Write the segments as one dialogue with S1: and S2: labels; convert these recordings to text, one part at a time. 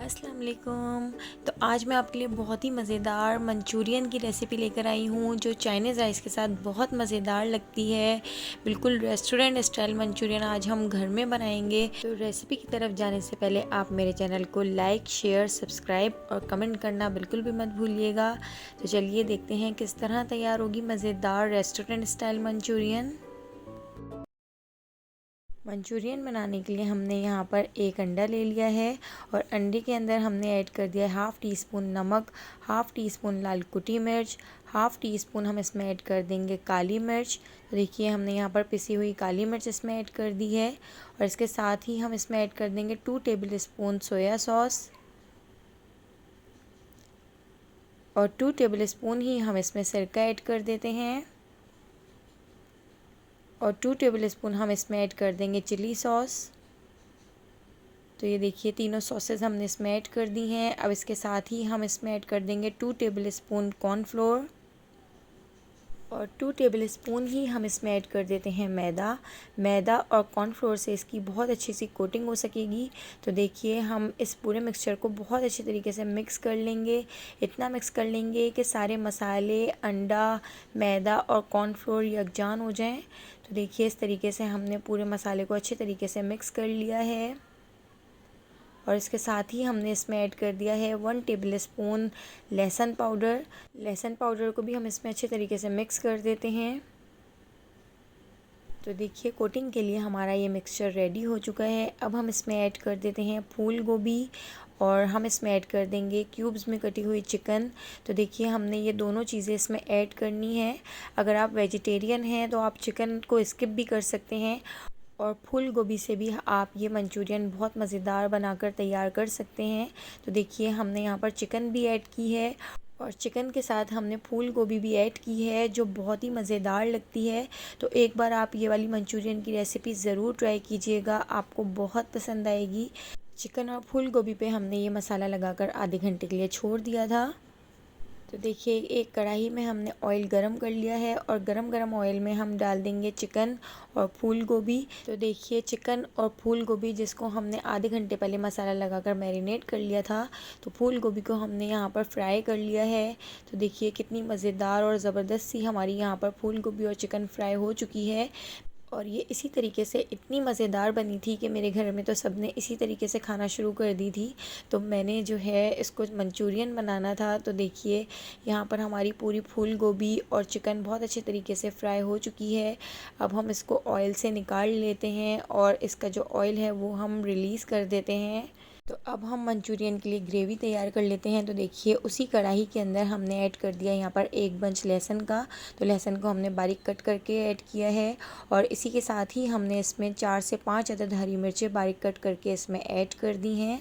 S1: अस्सलाम वालेकुम। तो आज मैं आपके लिए बहुत ही मज़ेदार मंचूरियन की रेसिपी लेकर आई हूँ जो चाइनीज़ राइस के साथ बहुत मज़ेदार लगती है। बिल्कुल रेस्टोरेंट स्टाइल मंचूरियन आज हम घर में बनाएंगे। तो रेसिपी की तरफ जाने से पहले आप मेरे चैनल को लाइक, शेयर, सब्सक्राइब और कमेंट करना बिल्कुल भी मत भूलिएगा। तो चलिए देखते हैं किस तरह तैयार होगी मज़ेदार रेस्टोरेंट स्टाइल मंचूरियन। मंचूरियन बनाने के लिए हमने यहाँ पर एक अंडा ले लिया है और अंडे के अंदर हमने ऐड कर दिया है हाफ़ टी स्पून नमक, हाफ़ टी स्पून लाल कुटी मिर्च, हाफ़ टी स्पून हम इसमें ऐड कर देंगे काली मिर्च। तो देखिए हमने यहाँ पर पिसी हुई काली मिर्च इसमें ऐड कर दी है और इसके साथ ही हम इसमें ऐड कर देंगे 2 टेबल स्पून सोया सॉस और 2 टेबल स्पून ही हम इसमें सिरका ऐड कर देते हैं और 2 टेबल स्पून हम इसमें ऐड कर देंगे चिली सॉस। तो ये देखिए तीनों सॉसेस हमने इसमें ऐड कर दी हैं। अब इसके साथ ही हम इसमें ऐड कर देंगे 2 टेबल स्पून कॉर्नफ्लोर और 2 टेबल स्पून ही हम इसमें ऐड कर देते हैं मैदा और कॉर्नफ्लोर से इसकी बहुत अच्छी सी कोटिंग हो सकेगी। तो देखिए हम इस पूरे मिक्सचर को बहुत अच्छे तरीके से मिक्स कर लेंगे। इतना मिक्स कर लेंगे कि सारे मसाले, अंडा, मैदा और कॉर्नफ्लोर यकजान हो जाएं। तो देखिए इस तरीके से हमने पूरे मसाले को अच्छे तरीके से मिक्स कर लिया है और इसके साथ ही हमने इसमें ऐड कर दिया है 1 टेबल स्पून लहसुन पाउडर। लहसुन पाउडर को भी हम इसमें अच्छे तरीके से मिक्स कर देते हैं। तो देखिए कोटिंग के लिए हमारा ये मिक्सचर रेडी हो चुका है। अब हम इसमें ऐड कर देते हैं फूल गोभी और हम इसमें ऐड कर देंगे क्यूब्स में कटी हुई चिकन। तो देखिए हमने ये दोनों चीज़ें इसमें ऐड करनी है। अगर आप वेजिटेरियन हैं तो आप चिकन को स्किप भी कर सकते हैं और फूल गोभी से भी आप ये मंचूरियन बहुत मज़ेदार बनाकर तैयार कर सकते हैं। तो देखिए हमने यहाँ पर चिकन भी ऐड की है और चिकन के साथ हमने फूल गोभी भी ऐड की है जो बहुत ही मज़ेदार लगती है। तो एक बार आप ये वाली मंचूरियन की रेसिपी ज़रूर ट्राई कीजिएगा, आपको बहुत पसंद आएगी। चिकन और फूल गोभी पे हमने ये मसाला लगाकर आधे घंटे के लिए छोड़ दिया था। तो देखिए एक कढ़ाई में हमने ऑयल गरम कर लिया है और गरम गरम ऑयल में हम डाल देंगे चिकन और फूल गोभी। तो देखिए चिकन और फूल गोभी जिसको हमने आधे घंटे पहले मसाला लगाकर मैरिनेट कर लिया था, तो फूल गोभी को हमने यहाँ पर फ्राई कर लिया है। तो देखिए कितनी मज़ेदार और ज़बरदस्त सी हमारी यहाँ पर फूल गोभी और चिकन फ्राई हो चुकी है और ये इसी तरीके से इतनी मज़ेदार बनी थी कि मेरे घर में तो सब ने इसी तरीके से खाना शुरू कर दी थी। तो मैंने जो है इसको मंचूरियन बनाना था। तो देखिए यहाँ पर हमारी पूरी फूल गोभी और चिकन बहुत अच्छे तरीके से फ्राई हो चुकी है। अब हम इसको ऑयल से निकाल लेते हैं और इसका जो ऑयल है वो हम रिलीज़ कर देते हैं। तो अब हम मंचूरियन के लिए ग्रेवी तैयार कर लेते हैं। तो देखिए उसी कढ़ाई के अंदर हमने ऐड कर दिया यहाँ पर एक बंच लहसुन का। तो लहसुन को हमने बारीक कट करके ऐड किया है और इसी के साथ ही हमने इसमें 4 से 5 अदद हरी मिर्चें बारीक कट करके इसमें ऐड कर दी हैं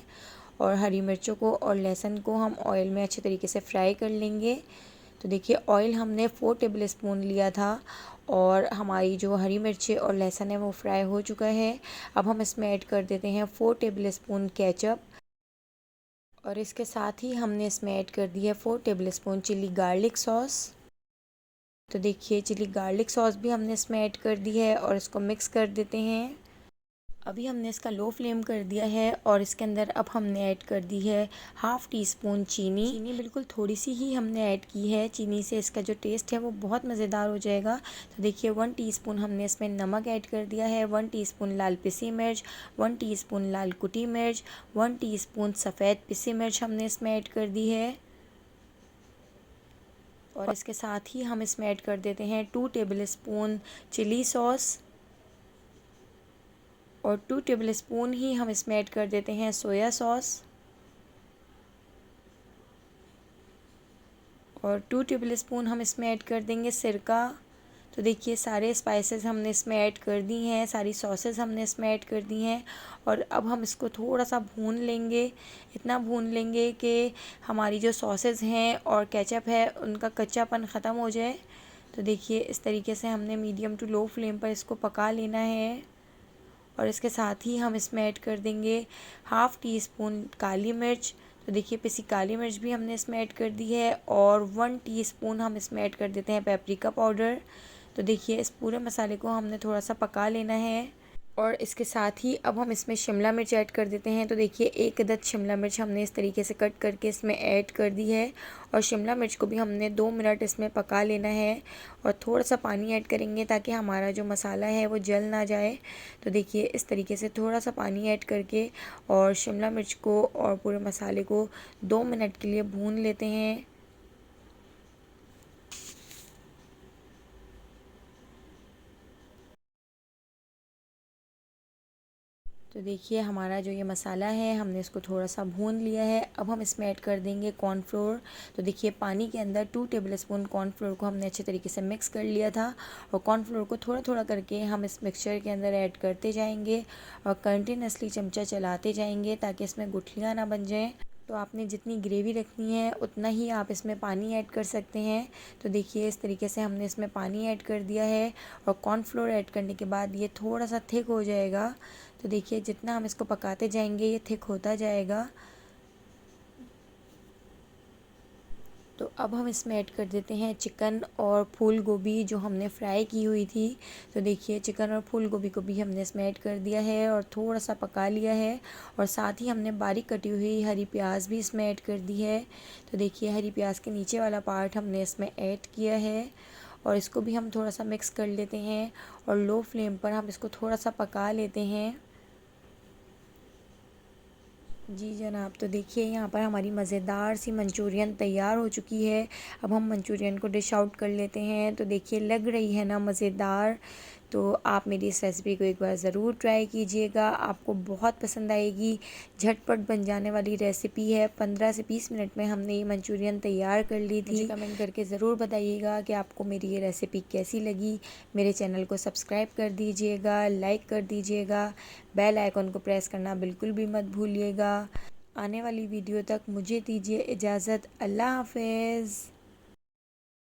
S1: और हरी मिर्चों को और लहसुन को हम ऑयल में अच्छे तरीके से फ्राई कर लेंगे। तो देखिए ऑयल हमने 4 टेबल स्पून लिया था और हमारी जो हरी मिर्ची और लहसुन है वो फ्राई हो चुका है। अब हम इसमें ऐड कर देते हैं 4 टेबल स्पून केचप और इसके साथ ही हमने इसमें ऐड कर दी है 4 tablespoon chili garlic sauce. तो देखिए चिली गार्लिक सॉस भी हमने इसमें ऐड कर दी है और इसको मिक्स कर देते हैं। अभी हमने इसका लो फ्लेम कर दिया है और इसके अंदर अब हमने ऐड कर दी है हाफ़ टी स्पून चीनी बिल्कुल थोड़ी सी ही हमने ऐड की है। चीनी से इसका जो टेस्ट है वो बहुत मज़ेदार हो जाएगा। तो देखिए 1 टीस्पून हमने इसमें नमक ऐड कर दिया है, 1 टीस्पून लाल पिसी मिर्च, 1 टीस्पून लाल कुटी मिर्च, 1 टीस्पून सफ़ेद पिसी मिर्च हमने इसमें ऐड कर दी है और इसके साथ ही हम इसमें ऐड कर देते हैं 2 टेबल स्पून चिली सॉस और 2 टेबल स्पून ही हम इसमें ऐड कर देते हैं सोया सॉस और 2 टेबल स्पून हम इसमें ऐड कर देंगे सिरका। तो देखिए सारे स्पाइसेस हमने इसमें ऐड कर दी हैं, सारी सॉसेस हमने इसमें ऐड कर दी हैं और अब हम इसको थोड़ा सा भून लेंगे। इतना भून लेंगे कि हमारी जो सॉसेस हैं और केचप है उनका कच्चापन ख़त्म हो जाए। तो देखिए इस तरीके से हमने मीडियम टू लो फ्लेम पर इसको पका लेना है और इसके साथ ही हम इसमें ऐड कर देंगे हाफ़ टी स्पून काली मिर्च। तो देखिए पिसी काली मिर्च भी हमने इसमें ऐड कर दी है और 1 टीस्पून हम इसमें ऐड कर देते हैं पेपरिका पाउडर। तो देखिए इस पूरे मसाले को हमने थोड़ा सा पका लेना है। और इसके साथ ही अब हम इसमें शिमला मिर्च ऐड कर देते हैं। तो देखिए 1 अदद शिमला मिर्च हमने इस तरीके से कट करके इसमें ऐड कर दी है और शिमला मिर्च को भी हमने 2 मिनट इसमें पका लेना है और थोड़ा सा पानी ऐड करेंगे ताकि हमारा जो मसाला है वो जल ना जाए। तो देखिए इस तरीके से थोड़ा सा पानी ऐड करके और शिमला मिर्च को और पूरे मसाले को 2 मिनट के लिए भून लेते हैं। तो देखिए हमारा जो ये मसाला है हमने इसको थोड़ा सा भून लिया है। अब हम इसमें ऐड कर देंगे कॉर्नफ्लोर। तो देखिए पानी के अंदर 2 टेबलस्पून कॉर्नफ्लोर को हमने अच्छे तरीके से मिक्स कर लिया था और कॉर्नफ्लोर को थोड़ा थोड़ा करके हम इस मिक्सचर के अंदर ऐड करते जाएंगे और कंटिन्यूसली चमचा चलाते जाएंगे ताकि इसमें गुठलियाँ ना बन जाएँ। तो आपने जितनी ग्रेवी रखनी है उतना ही आप इसमें पानी ऐड कर सकते हैं। तो देखिए इस तरीके से हमने इसमें पानी ऐड कर दिया है और कॉर्नफ्लोर ऐड करने के बाद ये थोड़ा सा थिक हो जाएगा। तो देखिए जितना हम इसको पकाते जाएंगे ये थिक होता जाएगा। तो अब हम इसमें ऐड कर देते हैं चिकन और फूल गोभी जो हमने फ्राई की हुई थी। तो देखिए चिकन और फूल गोभी को भी हमने इसमें ऐड कर दिया है और थोड़ा सा पका लिया है और साथ ही हमने बारीक कटी हुई हरी प्याज भी इसमें ऐड कर दी है। तो देखिए हरी प्याज के नीचे वाला पार्ट हमने इसमें ऐड किया है और इसको भी हम थोड़ा सा मिक्स कर लेते हैं और लो फ्लेम पर हम इसको थोड़ा सा पका लेते हैं। जी जनाब, तो देखिए यहाँ पर हमारी मज़ेदार सी मंचूरियन तैयार हो चुकी है। अब हम मंचूरियन को डिश आउट कर लेते हैं। तो देखिए लग रही है ना मज़ेदार। तो आप मेरी इस रेसिपी को एक बार ज़रूर ट्राई कीजिएगा, आपको बहुत पसंद आएगी। झटपट बन जाने वाली रेसिपी है। 15 से 20 मिनट में हमने ये मंचूरियन तैयार कर ली थी। मुझे कमेंट करके ज़रूर बताइएगा कि आपको मेरी ये रेसिपी कैसी लगी। मेरे चैनल को सब्सक्राइब कर दीजिएगा, लाइक कर दीजिएगा, बेल आइकन को प्रेस करना बिल्कुल भी मत भूलिएगा। आने वाली वीडियो तक मुझे दीजिए इजाज़त। अल्लाह हाफ़िज़।